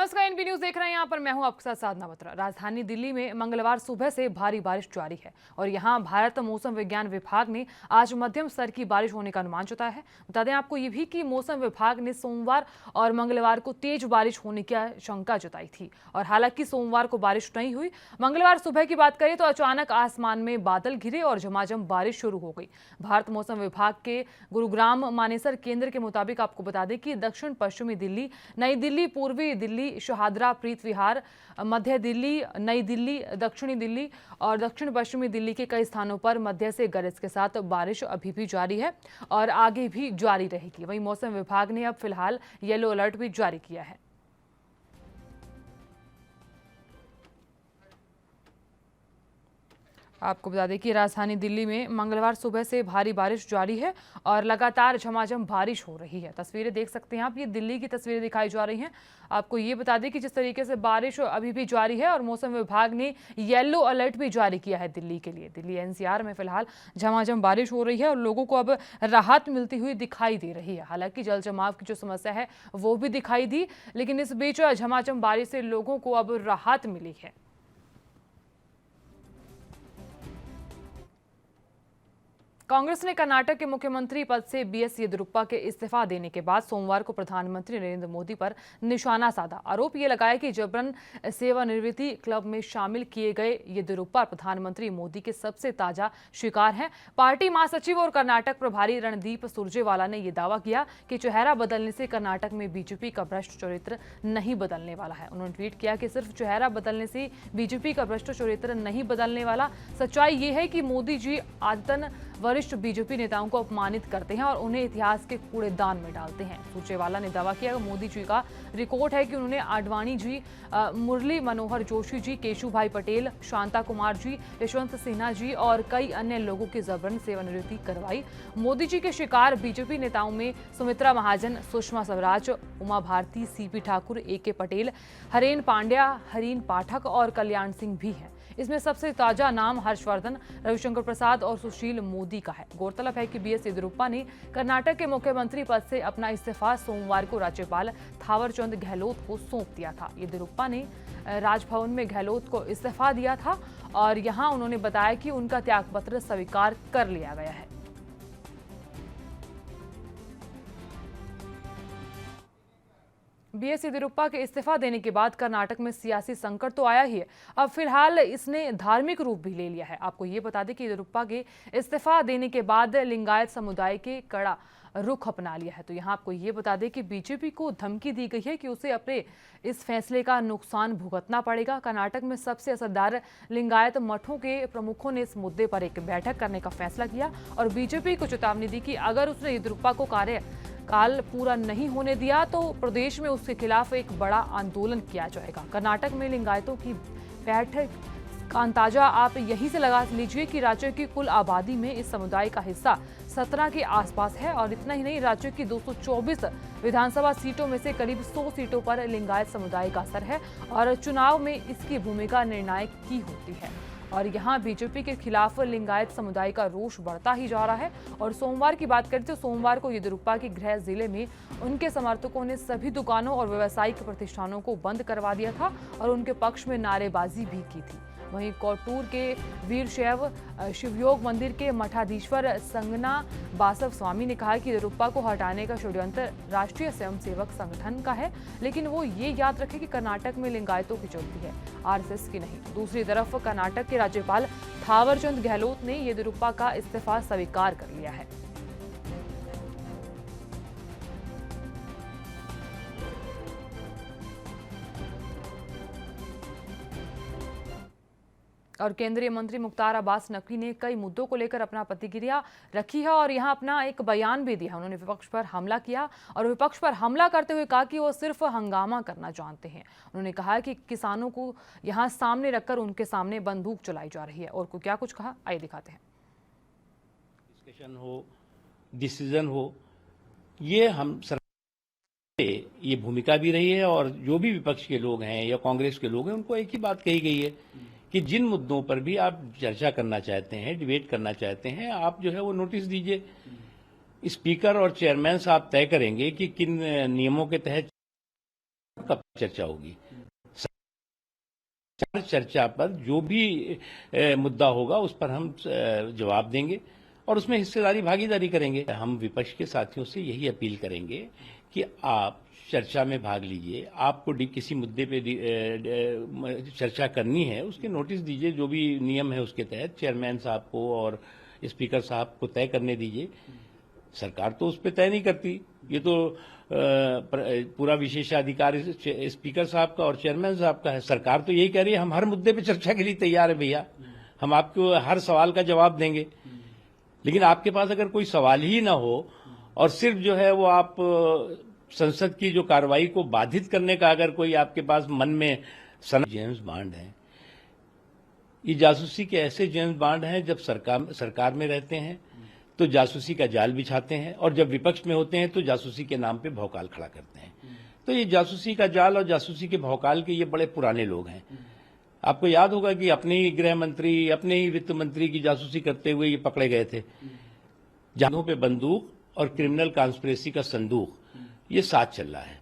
नमस्कार, NB news देख रहे हैं। यहाँ पर मैं हूं आपके साथ साधना बत्रा। राजधानी दिल्ली में मंगलवार सुबह से भारी बारिश जारी है और यहाँ भारत मौसम विज्ञान विभाग ने आज मध्यम स्तर की बारिश होने का अनुमान जताया है। बता दें आपको ये भी कि मौसम विभाग ने सोमवार और मंगलवार को तेज बारिश होने की आशंका जताई थी और हालांकि सोमवार को बारिश नहीं हुई। मंगलवार सुबह की बात करें तो अचानक आसमान में बादल घिरे और झमाझम बारिश शुरू हो गई। भारत मौसम विभाग के गुरुग्राम मानेसर केंद्र के मुताबिक आपको बता दें कि दक्षिण पश्चिमी दिल्ली, नई दिल्ली, पूर्वी दिल्ली, शहादरा, प्रीत विहार, मध्य दिल्ली, नई दिल्ली, दक्षिणी दिल्ली और दक्षिण पश्चिमी दिल्ली के कई स्थानों पर मध्य से गरज के साथ बारिश अभी भी जारी है और आगे भी जारी रहेगी। वहीं मौसम विभाग ने अब फिलहाल येलो अलर्ट भी जारी किया है। आपको बता दें कि राजधानी दिल्ली में मंगलवार सुबह से भारी बारिश जारी है और लगातार झमाझम बारिश हो रही है। तस्वीरें देख सकते हैं आप, ये दिल्ली की तस्वीरें दिखाई जा रही हैं। आपको ये बता दें कि जिस तरीके से बारिश अभी भी जारी है और मौसम विभाग ने येलो अलर्ट भी जारी किया है दिल्ली के लिए। दिल्ली एनसीआर में फिलहाल झमाझम बारिश हो रही है और लोगों को अब राहत मिलती हुई दिखाई दे रही है। हालांकि जल जमाव की जो समस्या है वो भी दिखाई दी, लेकिन इस बीच झमाझम बारिश से लोगों को अब राहत मिली है। कांग्रेस ने कर्नाटक के मुख्यमंत्री पद से बीएस येदियुरप्पा के इस्तीफा देने के बाद सोमवार को प्रधानमंत्री नरेंद्र मोदी पर निशाना साधा। आरोप ये लगाया कि जबरन सेवानिवृत्ति क्लब में शामिल किए गए येदियुरप्पा प्रधानमंत्री मोदी के सबसे ताजा शिकार हैं। पार्टी महासचिव और कर्नाटक प्रभारी रणदीप सुरजेवाला ने यह दावा किया कि चेहरा बदलने से कर्नाटक में बीजेपी का भ्रष्ट चरित्र नहीं बदलने वाला है। उन्होंने ट्वीट किया कि सिर्फ चेहरा बदलने से बीजेपी का भ्रष्ट चरित्र नहीं बदलने वाला। सच्चाई ये है कि मोदी जी आदतन वरिष्ठ बीजेपी नेताओं को अपमानित करते हैं और उन्हें इतिहास के कूड़ेदान में डालते हैं। सुरजेवाला ने दावा किया कि मोदी जी का रिकॉर्ड है कि उन्होंने आडवाणी जी, मुरली मनोहर जोशी जी, केशुभाई पटेल, शांता कुमार जी, यशवंत सिन्हा जी और कई अन्य लोगों की जबरन सेवानिवृत्ति करवाई। मोदी जी के शिकार बीजेपी नेताओं में सुमित्रा महाजन, सुषमा स्वराज, उमा भारती, सीपी ठाकुर, एके पटेल, हरेन पांड्या, हरीन पाठक और कल्याण सिंह भी हैं। इसमें सबसे ताजा नाम हर्षवर्धन, रविशंकर प्रसाद और सुशील मोदी का है। गौरतलब है कि बीएस येदियुरप्पा ने कर्नाटक के मुख्यमंत्री पद से अपना इस्तीफा सोमवार को राज्यपाल थावरचंद गहलोत को सौंप दिया था। येदियुरप्पा ने राजभवन में गहलोत को इस्तीफा दिया था और यहां उन्होंने बताया कि उनका त्यागपत्र स्वीकार कर लिया गया है। बीएस येदियुरप्पा के इस्तीफा देने के बाद कर्नाटक में सियासी संकट तो आया ही है, अब फिलहाल इसने धार्मिक रूप भी ले लिया है। आपको ये बता दें कि येदियुरप्पा के इस्तीफा देने के बाद लिंगायत समुदाय के कड़ा रुख अपना लिया है। तो यहाँ आपको ये बता दें कि बीजेपी को धमकी दी गई है कि उसे अपने इस फैसले का नुकसान भुगतना पड़ेगा। कर्नाटक में सबसे असरदार लिंगायत मठों के प्रमुखों ने इस मुद्दे पर एक बैठक करने का फैसला किया और बीजेपी को चेतावनी दी कि अगर उसने येदियुरप्पा को कार्यकाल पूरा नहीं होने दिया तो प्रदेश में उसके खिलाफ एक बड़ा आंदोलन किया जाएगा। कर्नाटक में लिंगायतों की बैठक का अंदाजा आप यहीं से लगा लीजिए कि राज्य की कुल आबादी में इस समुदाय का हिस्सा 17 के आसपास है और इतना ही नहीं, राज्य की 224 विधानसभा सीटों में से करीब 100 सीटों पर लिंगायत समुदाय का असर है और चुनाव में इसकी भूमिका निर्णायक की होती है। और यहाँ बीजेपी के खिलाफ लिंगायत समुदाय का रोष बढ़ता ही जा रहा है। और सोमवार की बात करें तो सोमवार को येदियुरप्पा के गृह जिले में उनके समर्थकों ने सभी दुकानों और व्यावसायिक प्रतिष्ठानों को बंद करवा दिया था और उनके पक्ष में नारेबाजी भी की थी। वहीं कोटूर के वीरशैव शिवयोग मंदिर के मठाधीश्वर संगना बासव स्वामी ने कहा कि येदियुरप्पा को हटाने का षड्यंत्र राष्ट्रीय स्वयंसेवक संगठन का है, लेकिन वो ये याद रखे कि कर्नाटक में लिंगायतों की चलती है, आरएसएस की नहीं। दूसरी तरफ कर्नाटक के राज्यपाल थावरचंद गहलोत ने येदियुरप्पा का इस्तीफा स्वीकार कर लिया है। और केंद्रीय मंत्री मुख्तार अब्बास नकवी ने कई मुद्दों को लेकर अपना प्रतिक्रिया रखी है और यहां अपना एक बयान भी दिया। उन्होंने विपक्ष पर हमला किया और विपक्ष पर हमला करते हुए कहा कि वो सिर्फ हंगामा करना जानते हैं। उन्होंने कहा कि किसानों को यहां सामने रखकर उनके सामने बंदूक चलाई जा रही है। और को क्या कुछ कहा, आइए दिखाते हैं। डिस्कशन हो, डिसीजन हो, ये हम ये भूमिका भी रही है और जो भी विपक्ष के लोग हैं या कांग्रेस के लोग हैं उनको एक ही बात कही गई है कि जिन मुद्दों पर भी आप चर्चा करना चाहते हैं, डिबेट करना चाहते हैं, आप जो है वो नोटिस दीजिए। स्पीकर और चेयरमैन साहब तय करेंगे कि किन नियमों के तहत कब चर्चा होगी। चर्चा पर जो भी मुद्दा होगा उस पर हम जवाब देंगे और उसमें हिस्सेदारी भागीदारी करेंगे। हम विपक्ष के साथियों से यही अपील करेंगे कि आप चर्चा में भाग लीजिए। आपको किसी मुद्दे पे चर्चा करनी है उसके नोटिस दीजिए, जो भी नियम है उसके तहत चेयरमैन साहब को और स्पीकर साहब को तय करने दीजिए। सरकार तो उस पर तय नहीं करती, ये तो पूरा विशेषाधिकार स्पीकर साहब का और चेयरमैन साहब का है। सरकार तो यही कह रही है हम हर मुद्दे पे चर्चा के लिए तैयार है भैया, हम आपको हर सवाल का जवाब देंगे। लेकिन आपके पास अगर कोई सवाल ही ना हो और सिर्फ जो है वो आप संसद की जो कार्रवाई को बाधित करने का अगर कोई आपके पास मन में जेम्स बॉन्ड है, ये जासूसी के ऐसे जेम्स बॉन्ड हैं जब सरकार में रहते हैं तो जासूसी का जाल बिछाते हैं और जब विपक्ष में होते हैं तो जासूसी के नाम पे भौकाल खड़ा करते हैं। तो ये जासूसी का जाल और जासूसी के भौकाल के ये बड़े पुराने लोग हैं। आपको याद होगा कि अपने ही गृह मंत्री, अपने ही वित्त मंत्री की जासूसी करते हुए ये पकड़े गए थे। जहां पे बंदूक और क्रिमिनल कॉन्स्पिरेसी का संदूक ये साथ चल रहा है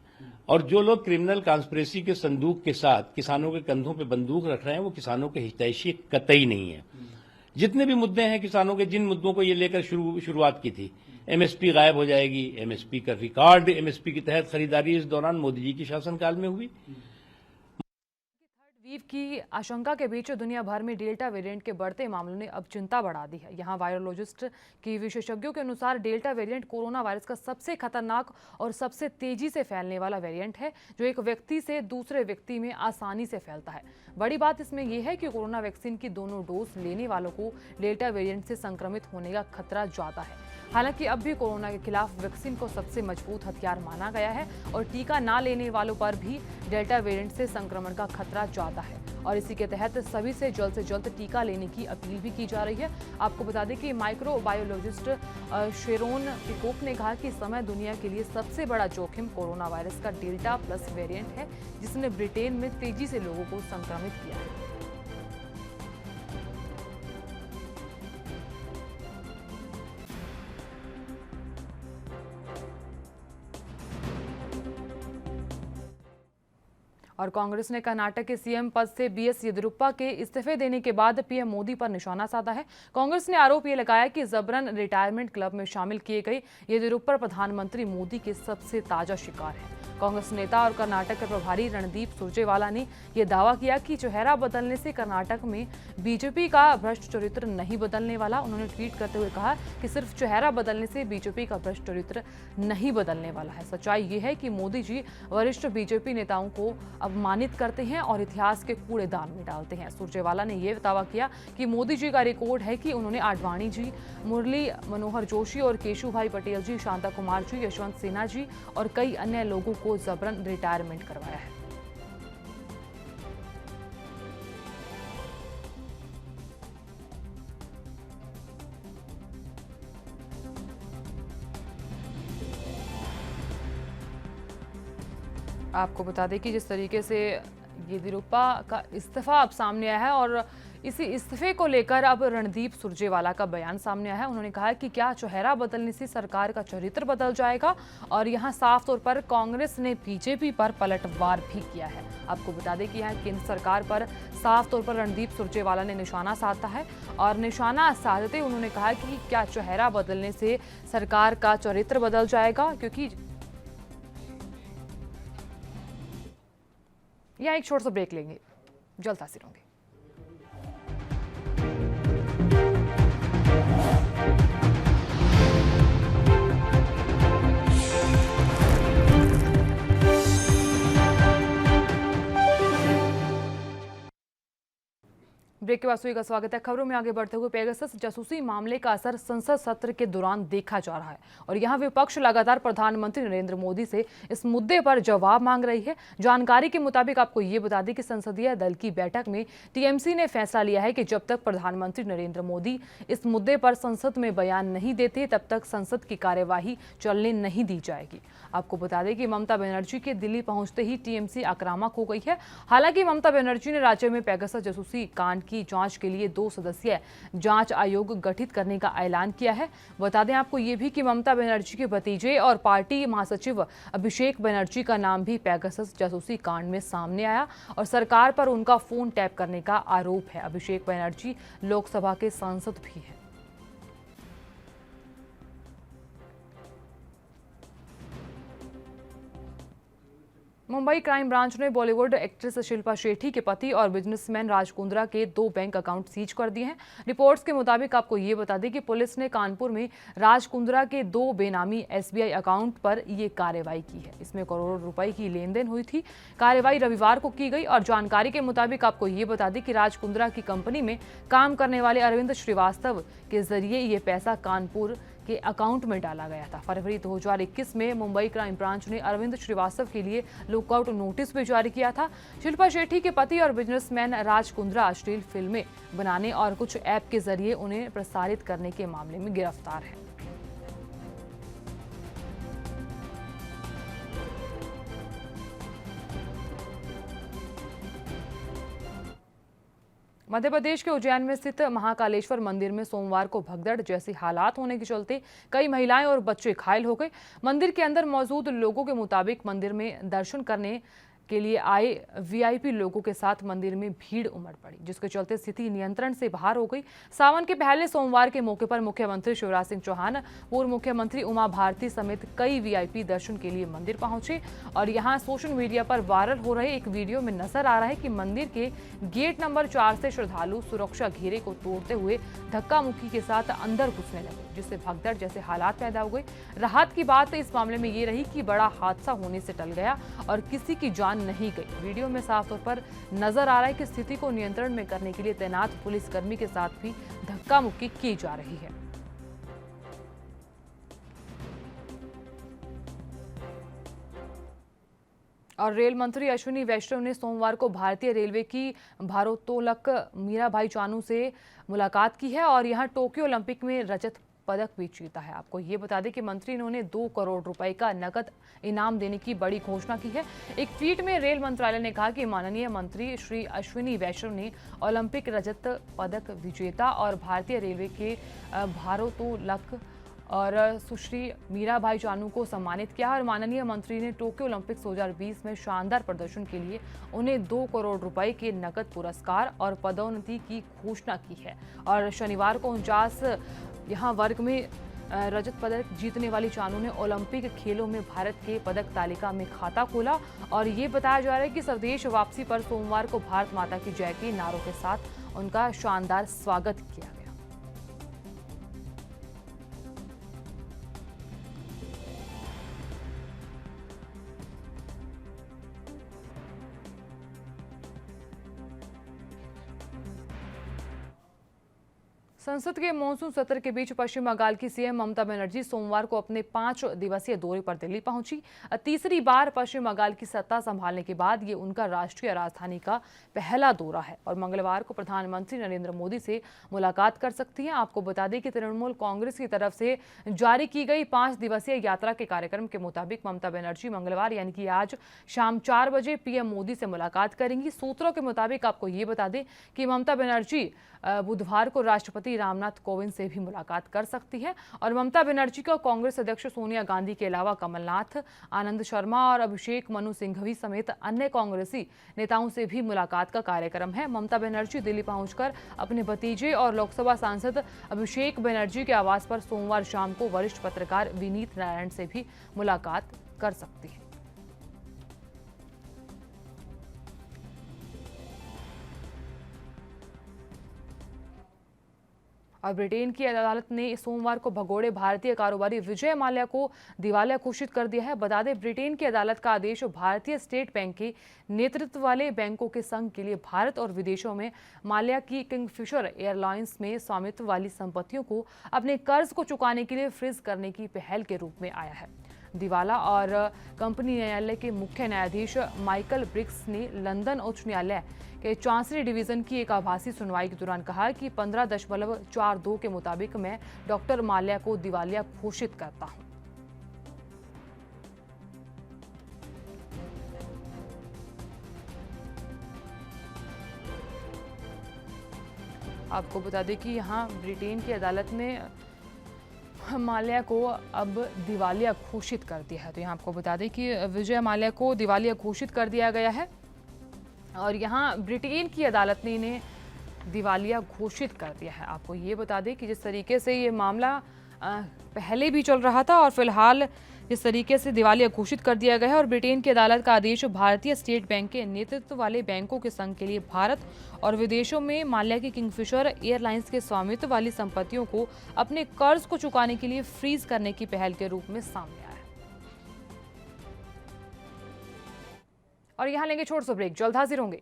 और जो लोग क्रिमिनल कॉन्स्पिरेसी के संदूक के साथ किसानों के कंधों पे बंदूक रख रहे हैं वो किसानों के हितैषी कतई नहीं है। जितने भी मुद्दे हैं किसानों के, जिन मुद्दों को ये लेकर शुरुआत की थी, एमएसपी गायब हो जाएगी, एमएसपी का रिकॉर्ड एमएसपी के तहत खरीदारी इस दौरान मोदी जी की शासनकाल में हुई। वेव की आशंका के बीच दुनिया भर में डेल्टा वेरिएंट के बढ़ते मामलों ने अब चिंता बढ़ा दी है। यहाँ वायरोलॉजिस्ट की विशेषज्ञों के अनुसार डेल्टा वेरिएंट कोरोना वायरस का सबसे खतरनाक और सबसे तेजी से फैलने वाला वेरिएंट है, जो एक व्यक्ति से दूसरे व्यक्ति में आसानी से फैलता है। बड़ी बात इसमें यह है कि कोरोना वैक्सीन की दोनों डोज लेने वालों को डेल्टा वेरिएंट से संक्रमित होने का खतरा ज्यादा है। हालांकि अब भी कोरोना के खिलाफ वैक्सीन को सबसे मजबूत हथियार माना गया है और टीका ना लेने वालों पर भी डेल्टा वेरिएंट से संक्रमण का खतरा ज्यादा है और इसी के तहत सभी से जल्द टीका लेने की अपील भी की जा रही है। आपको बता दें कि माइक्रोबायोलॉजिस्ट शेरोन पिकोक ने कहा कि इस समय दुनिया के लिए सबसे बड़ा जोखिम कोरोना वायरस का डेल्टा प्लस वेरिएंट है, जिसने ब्रिटेन में तेजी से लोगों को संक्रमित किया है। और कांग्रेस ने कर्नाटक के सीएम पद से बीएस येदियुरप्पा के इस्तीफे देने के बाद पीएम मोदी पर निशाना साधा है। कांग्रेस ने आरोप ये लगाया कि जबरन रिटायरमेंट क्लब में शामिल किए गए येदियुरप्पा प्रधानमंत्री मोदी के सबसे ताजा शिकार हैं। कांग्रेस नेता और कर्नाटक के प्रभारी रणदीप सुरजेवाला ने यह दावा किया कि चेहरा बदलने से कर्नाटक में बीजेपी का भ्रष्ट चरित्र नहीं बदलने वाला। उन्होंने ट्वीट करते हुए कहा कि सिर्फ चेहरा बदलने से बीजेपी का भ्रष्ट चरित्र नहीं बदलने वाला है। सच्चाई ये है कि मोदी जी वरिष्ठ बीजेपी नेताओं को अपमानित करते हैं और इतिहास के कूड़ेदान में डालते हैं। सुरजेवाला ने यह दावा किया कि मोदी जी का रिकॉर्ड है कि उन्होंने आडवाणी जी, मुरली मनोहर जोशी और केशुभाई पटेल जी, शांता कुमार जी, यशवंत सिन्हा जी और कई अन्य लोगों को जबरन रिटायरमेंट करवाया है। आपको बता दें कि जिस तरीके से येदियुरप्पा का इस्तीफा अब सामने आया है और इसी इस्तीफे को लेकर अब रणदीप सुरजेवाला का बयान सामने आया है। उन्होंने कहा कि क्या चेहरा बदलने से सरकार का चरित्र बदल जाएगा और यहां साफ तौर पर कांग्रेस ने बीजेपी पर पलटवार भी किया है। आपको बता दें कि यहां केंद्र सरकार पर साफ तौर पर रणदीप सुरजेवाला ने निशाना साधा है और निशाना साधते उन्होंने कहा कि क्या चेहरा बदलने से सरकार का चरित्र बदल जाएगा, क्योंकि यहाँ एक छोटा सा ब्रेक लेंगे, जल्द हाजिर होंगे। ब्रेक के बाद सुई का स्वागत है। खबरों में आगे बढ़ते हुए पेगासस जासूसी मामले का असर संसद सत्र के दौरान देखा जा रहा है और यहां विपक्ष लगातार प्रधानमंत्री नरेंद्र मोदी से इस मुद्दे पर जवाब मांग रही है। जानकारी के मुताबिक आपको ये बता दें कि संसदीय दल की बैठक में टीएमसी ने फैसला लिया है कि जब तक प्रधानमंत्री नरेंद्र मोदी इस मुद्दे पर संसद में बयान नहीं देते तब तक संसद की कार्यवाही चलने नहीं दी जाएगी। आपको बता दें कि ममता बनर्जी के दिल्ली पहुंचते ही टीएमसी आक्रामक हो गई है। हालांकि ममता बनर्जी ने राज्य में पेगासस जासूसी कांड की की जांच के लिए 2 सदस्यीय जांच आयोग गठित करने का ऐलान किया है। बता दें आपको ये भी कि ममता बनर्जी के भतीजे और पार्टी महासचिव अभिषेक बनर्जी का नाम भी पेगासस जासूसी कांड में सामने आया और सरकार पर उनका फोन टैप करने का आरोप है। अभिषेक बनर्जी लोकसभा के सांसद भी हैं। मुंबई क्राइम ब्रांच ने बॉलीवुड एक्ट्रेस शिल्पा शेट्टी के पति और बिजनेसमैन राज कुंद्रा के 2 बैंक अकाउंट सीज कर दिए हैं। रिपोर्ट्स के मुताबिक आपको ये बता दें कि पुलिस ने कानपुर में राज कुंद्रा के 2 बेनामी SBI अकाउंट पर ये कार्रवाई की है। इसमें करोड़ों रुपए की लेन देन हुई थी। कार्रवाई रविवार को की गई और जानकारी के मुताबिक आपको ये बता दें कि राज कुंद्रा की कंपनी में काम करने वाले अरविंद श्रीवास्तव के जरिए ये पैसा कानपुर के अकाउंट में डाला गया था। फरवरी 2021 में मुंबई क्राइम ब्रांच ने अरविंद श्रीवास्तव के लिए लुकआउट नोटिस भी जारी किया था। शिल्पा शेट्टी के पति और बिजनेसमैन राज कुंद्रा अश्लील फिल्में बनाने और कुछ ऐप के जरिए उन्हें प्रसारित करने के मामले में गिरफ्तार हैं। मध्य प्रदेश के उज्जैन में स्थित महाकालेश्वर मंदिर में सोमवार को भगदड़ जैसी हालात होने के चलते कई महिलाएं और बच्चे घायल हो गए। मंदिर के अंदर मौजूद लोगों के मुताबिक मंदिर में दर्शन करने के लिए आए VIP लोगों के साथ मंदिर में भीड़ उमड़ पड़ी, जिसके चलते स्थिति नियंत्रण से बाहर हो गई। सावन के पहले सोमवार के मौके पर मुख्यमंत्री शिवराज सिंह चौहान, पूर्व मुख्यमंत्री उमा भारती समेत कई VIP दर्शन के लिए मंदिर पहुंचे और यहां सोशल मीडिया पर वायरल हो रहे एक वीडियो में नजर आ रहा है कि मंदिर के गेट नंबर 4 से श्रद्धालु सुरक्षा घेरे को तोड़ते हुए धक्का मुक्की के साथ अंदर घुसने लगे, जिससे भगदड़ जैसे हालात पैदा हो गए। राहत की बात इस मामले में ये रही कि बड़ा हादसा होने से टल गया और किसी की जान नहीं गई। वीडियो में साफ तौर पर नजर आ रहा है कि स्थिति को नियंत्रण में करने के लिए तैनात पुलिसकर्मी के साथ भी धक्का मुक्की की जा रही है। और रेल मंत्री अश्विनी वैष्णव ने सोमवार को भारतीय रेलवे की भारोत्तोलक मीराबाई चानू से मुलाकात की है और यहां टोक्यो ओलंपिक में रजत पदक भी जीता है। आपको ये बता दें कि मंत्री ने 2 करोड़ रुपए का नकद इनाम देने की बड़ी घोषणा की है। एक ट्वीट में रेल मंत्रालय ने कहा कि माननीय मंत्री श्री अश्विनी वैष्णव ने ओलंपिक रजत पदक विजेता और भारतीय रेलवे के भारोत्तोलक और सुश्री मीराबाई चानू को सम्मानित किया और माननीय मंत्री ने टोक्यो ओलंपिक्स 2020 में शानदार प्रदर्शन के लिए उन्हें 2 करोड़ रुपए के नकद पुरस्कार और पदोन्नति की घोषणा की है। और शनिवार को 49 यहाँ वर्ग में रजत पदक जीतने वाली चानू ने ओलंपिक खेलों में भारत के पदक तालिका में खाता खोला और ये बताया जा रहा है कि स्वदेश वापसी पर सोमवार को भारत माता की जय के नारों के साथ उनका शानदार स्वागत किया गया। संसद के मॉनसून सत्र के बीच पश्चिम बंगाल की सीएम ममता बनर्जी सोमवार को अपने 5 दिवसीय दौरे पर दिल्ली पहुंची। तीसरी बार पश्चिम बंगाल की सत्ता संभालने के बाद ये उनका राष्ट्रीय राजधानी का पहला दौरा है और मंगलवार को प्रधानमंत्री नरेंद्र मोदी से मुलाकात कर सकती हैं। आपको बता दें कि तृणमूल कांग्रेस की तरफ से जारी की गई 5 दिवसीय यात्रा के कार्यक्रम के मुताबिक ममता बनर्जी मंगलवार यानी कि आज शाम 4 बजे PM मोदी से मुलाकात करेंगी। सूत्रों के मुताबिक आपको ये बता दें कि ममता बनर्जी बुधवार को राष्ट्रपति रामनाथ कोविंद से भी मुलाकात कर सकती है और ममता बनर्जी का कांग्रेस अध्यक्ष सोनिया गांधी के अलावा कमलनाथ, आनंद शर्मा और अभिषेक मनु सिंघवी समेत अन्य कांग्रेसी नेताओं से भी मुलाकात का कार्यक्रम है। ममता बनर्जी दिल्ली पहुंचकर अपने भतीजे और लोकसभा सांसद अभिषेक बनर्जी के आवास पर सोमवार शाम को वरिष्ठ पत्रकार विनीत नारायण से भी मुलाकात कर सकती है। और ब्रिटेन की अदालत ने सोमवार को भगोड़े भारतीय कारोबारी विजय माल्या को दिवालिया घोषित कर दिया है। बता दें ब्रिटेन की अदालत का आदेश भारतीय स्टेट बैंक के नेतृत्व वाले बैंकों के संघ के लिए भारत और विदेशों में माल्या की किंगफिशर एयरलाइंस में स्वामित्व वाली संपत्तियों को अपने कर्ज को चुकाने के लिए फ्रीज करने की पहल के रूप में आया है। दिवाला और कंपनी न्यायालय के मुख्य न्यायाधीश माइकल ब्रिक्स ने लंदन उच्च न्यायालय के चांसरी डिवीजन की एक आभासी सुनवाई के दौरान कहा कि 15.42 के मुताबिक मैं डॉक्टर माल्या को दिवालिया घोषित करता हूं। आपको बता दें कि यहाँ ब्रिटेन की अदालत ने माल्या को अब दिवालिया घोषित कर दिया है। तो यहाँ आपको बता दें कि विजय माल्या को दिवालिया घोषित कर दिया गया है और यहाँ ब्रिटेन की अदालत ने इन्हें दिवालिया घोषित कर दिया है। आपको ये बता दें कि जिस तरीके से ये मामला पहले भी चल रहा था और फिलहाल जिस तरीके से दिवालिया घोषित कर दिया गया है और ब्रिटेन की अदालत का आदेश भारतीय स्टेट बैंक के नेतृत्व वाले बैंकों के संघ के लिए भारत और विदेशों में माल्या की किंगफिशर एयरलाइंस के स्वामित्व वाली संपत्तियों को अपने कर्ज को चुकाने के लिए फ्रीज करने की पहल के रूप में सामने आया है। और यहाँ लेंगे छोटे से ब्रेक, जल्द हाजिर होंगे।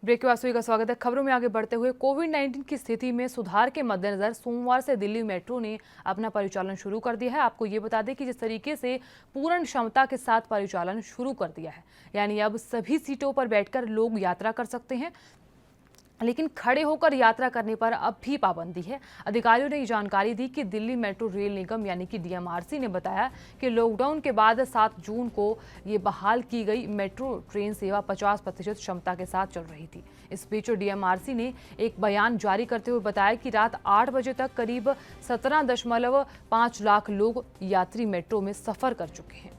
ब्रेक के बाद सभी का स्वागत है। खबरों में आगे बढ़ते हुए कोविड-19 की स्थिति में सुधार के मद्देनजर सोमवार से दिल्ली मेट्रो ने अपना परिचालन शुरू कर दिया है। आपको ये बता दें कि जिस तरीके से पूर्ण क्षमता के साथ परिचालन शुरू कर दिया है, यानी अब सभी सीटों पर बैठकर लोग यात्रा कर सकते हैं, लेकिन खड़े होकर यात्रा करने पर अब भी पाबंदी है। अधिकारियों ने ये जानकारी दी कि दिल्ली मेट्रो रेल निगम यानी कि डीएमआरसी ने बताया कि लॉकडाउन के बाद 7 जून को ये बहाल की गई मेट्रो ट्रेन सेवा 50% क्षमता के साथ चल रही थी। इस बीच डीएमआरसी ने एक बयान जारी करते हुए बताया कि रात 8 बजे तक करीब 17.5 लाख लोग यात्री मेट्रो में सफर कर चुके हैं।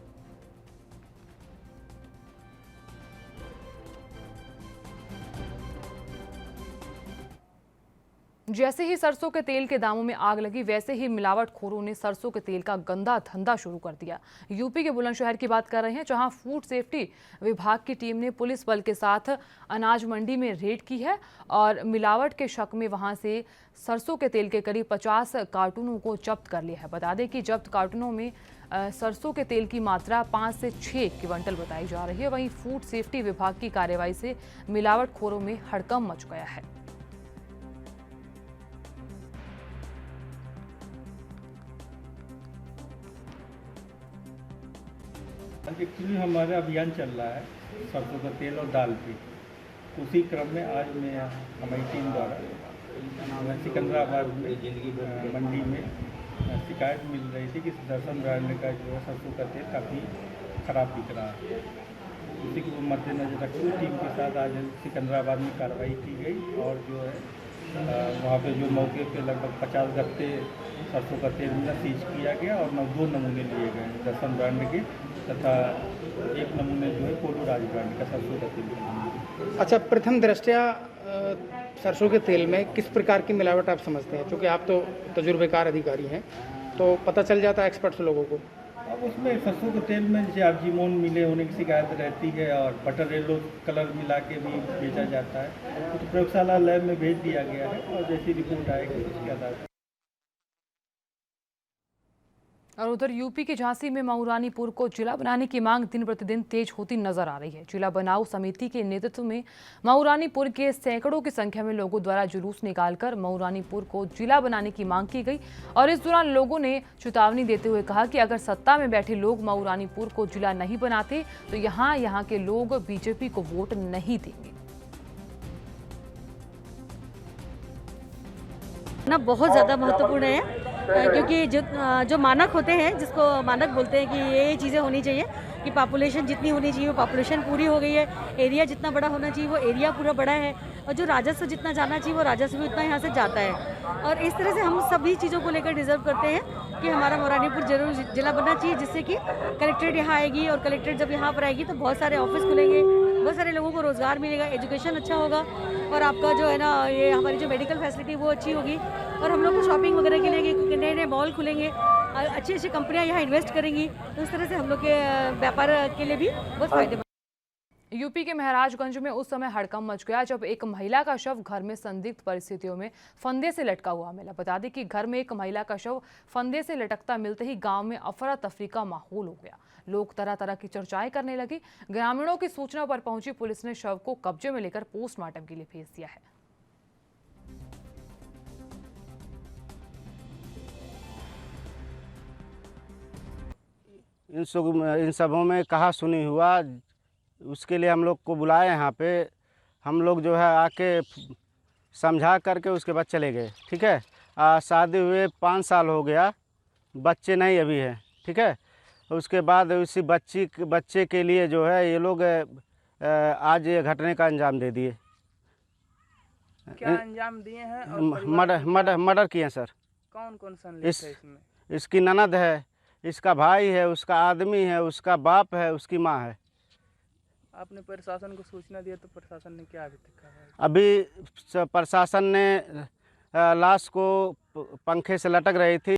जैसे ही सरसों के तेल के दामों में आग लगी, वैसे ही मिलावटखोरों ने सरसों के तेल का गंदा धंधा शुरू कर दिया। यूपी के बुलंदशहर की बात कर रहे हैं, जहां फूड सेफ्टी विभाग की टीम ने पुलिस बल के साथ अनाज मंडी में रेड की है और मिलावट के शक में वहां से सरसों के तेल के करीब 50 कार्टूनों को जब्त कर लिया है। बता दें कि जब्त कार्टूनों में सरसों के तेल की मात्रा 5 से 6 क्विंटल बताई जा रही है। वहीं फूड सेफ्टी विभाग की कार्रवाई से मिलावटखोरों में हड़कंप मच गया है। एक्चुअली हमारा अभियान चल रहा है सरसों का तेल और दाल पे। उसी क्रम में आज मैं हमारी टीम द्वारा सिकंदराबाद में मंडी में शिकायत मिल रही थी कि दर्शन ब्रांड का जो है सरसों का तेल काफ़ी ख़राब बिक रहा है। उसी को मद्देनजर रखते हुए टीम के साथ आज सिकंदराबाद में कार्रवाई की गई और जो है वहाँ पे जो मौके पे लगभग 50 गत्ते सरसों का तेल मिला सीज किया गया और 2 नमूने लिए गए दर्शन ब्रांड के तथा 1 नमूने जो है पोलो राज ब्रांड का सरसों का तेल। अच्छा, प्रथम दृष्टया सरसों के तेल में किस प्रकार की मिलावट आप समझते हैं? क्योंकि आप तो तजुर्बेकार अधिकारी हैं, तो पता चल जाता है एक्सपर्ट्स लोगों को। अब उसमें सरसों के तेल में जैसे आर्जिमोन मिले होने की शिकायत रहती है और बटर येलो कलर मिला के भी बेचा जाता है। तो प्रयोगशाला लैब में भेज दिया गया है और जैसी रिपोर्ट आएगी उसके आधार पर। और उधर यूपी के झांसी में मऊरानीपुर को जिला बनाने की मांग दिन प्रतिदिन तेज होती नजर आ रही है। जिला बनाओ समिति के नेतृत्व में मऊरानीपुर के सैकड़ों की संख्या में लोगों द्वारा जुलूस निकालकर मऊरानीपुर को जिला बनाने की मांग की गई और इस दौरान लोगों ने चेतावनी देते हुए कहा कि अगर सत्ता में बैठे लोग मऊरानीपुर को जिला नहीं बनाते तो यहाँ के लोग बीजेपी को वोट नहीं देंगे। ना बहुत ज़्यादा महत्वपूर्ण है क्योंकि जो मानक होते हैं, जिसको मानक बोलते हैं कि ये चीज़ें होनी चाहिए कि पॉपुलेशन जितनी होनी चाहिए वो पॉपुलेशन पूरी हो गई है, एरिया जितना बड़ा होना चाहिए वो एरिया पूरा बड़ा है और जो राजस्व जितना जाना चाहिए वो राजस्व भी उतना यहाँ से जाता है। और इस तरह से हम सभी चीज़ों को लेकर डिजर्व करते हैं कि हमारा मऊरानीपुर जरूर जिला बनना चाहिए, जिससे कि कलेक्ट्रेट यहाँ आएगी और कलेक्ट्रेट जब यहाँ पर आएगी तो बहुत सारे ऑफिस खुलेंगे, बहुत सारे लोगों को रोज़गार मिलेगा, एजुकेशन अच्छा होगा और आपका जो है ना ये हमारी जो मेडिकल फैसिलिटी वो अच्छी होगी और हम लोग को शॉपिंग वगैरह के लिए नए नए मॉल खुलेंगे, अच्छी अच्छी कंपनियां यहाँ इन्वेस्ट करेंगी, तो इस तरह से हम लोग के व्यापार के लिए भी बहुत फायदेमंद। यूपी के महाराजगंज में उस समय हड़कंप मच गया जब एक महिला का शव घर में संदिग्ध परिस्थितियों में फंदे से लटका हुआ मिला। बता दें कि घर में एक महिला का शव फंदे से लटकता मिलते ही गांव में अफरा तफरी का माहौल हो गया। लोग तरह तरह की चर्चाएं करने लगे। ग्रामीणों की सूचना पर पहुंची पुलिस ने शव को कब्जे में लेकर पोस्टमार्टम के लिए भेज दिया है। इन सबों में कहा सुनी हुआ, उसके लिए हम लोग को बुलाए यहाँ पे। हम लोग जो है आके समझा करके उसके बाद चले गए। ठीक है, शादी हुए 5 साल हो गया, बच्चे नहीं अभी है। ठीक है, उसके बाद उसी बच्चे के लिए जो है ये लोग आज ये घटने का अंजाम दे दिए। क्या अंजाम दिए हैं और परिवार मर्डर किए हैं सर। कौन कौन संलिप्त है इसमें? इसकी ननद है, इसका भाई है, उसका आदमी है, उसका बाप है, उसकी माँ है। आपने प्रशासन को सूचना दिया तो प्रशासन ने क्या अभी तक कहा है? अभी प्रशासन ने लाश को पंखे से लटक रही थी।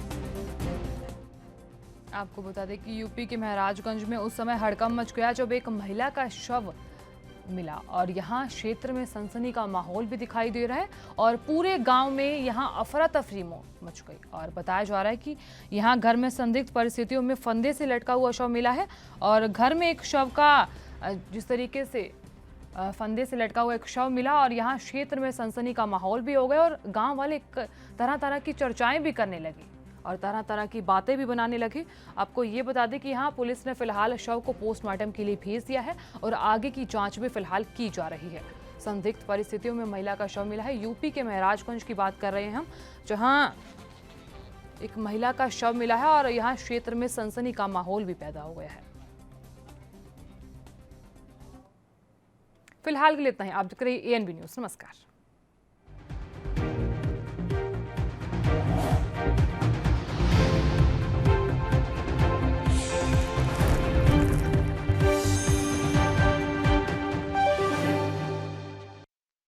आपको बता दें कि यूपी के महाराजगंज में उस समय हड़कंप मच गया जब एक महिला का शव मिला और यहाँ क्षेत्र में सनसनी का माहौल भी दिखाई दे रहा है और पूरे गांव में यहाँ अफरा तफरी मच गई। और बताया जा रहा है कि यहाँ घर में संदिग्ध परिस्थितियों में फंदे से लटका हुआ शव मिला है और घर में एक शव का जिस तरीके से फंदे से लटका हुआ एक शव मिला और यहाँ क्षेत्र में सनसनी का माहौल भी हो गया और गांव वाले तरह तरह की चर्चाएं भी करने लगी और तरह तरह की बातें भी बनाने लगे। आपको ये बता दें कि यहाँ पुलिस ने फिलहाल शव को पोस्टमार्टम के लिए भेज दिया है और आगे की जांच भी फिलहाल की जा रही है। संदिग्ध परिस्थितियों में महिला का शव मिला है। यूपी के महाराजगंज की बात कर रहे हैं हम, जहाँ एक महिला का शव मिला है और यहाँ क्षेत्र में सनसनी का माहौल भी पैदा हो गया है। फिलहाल के लिए इतना ही। आप देख रहे हैं ANB न्यूज़। नमस्कार।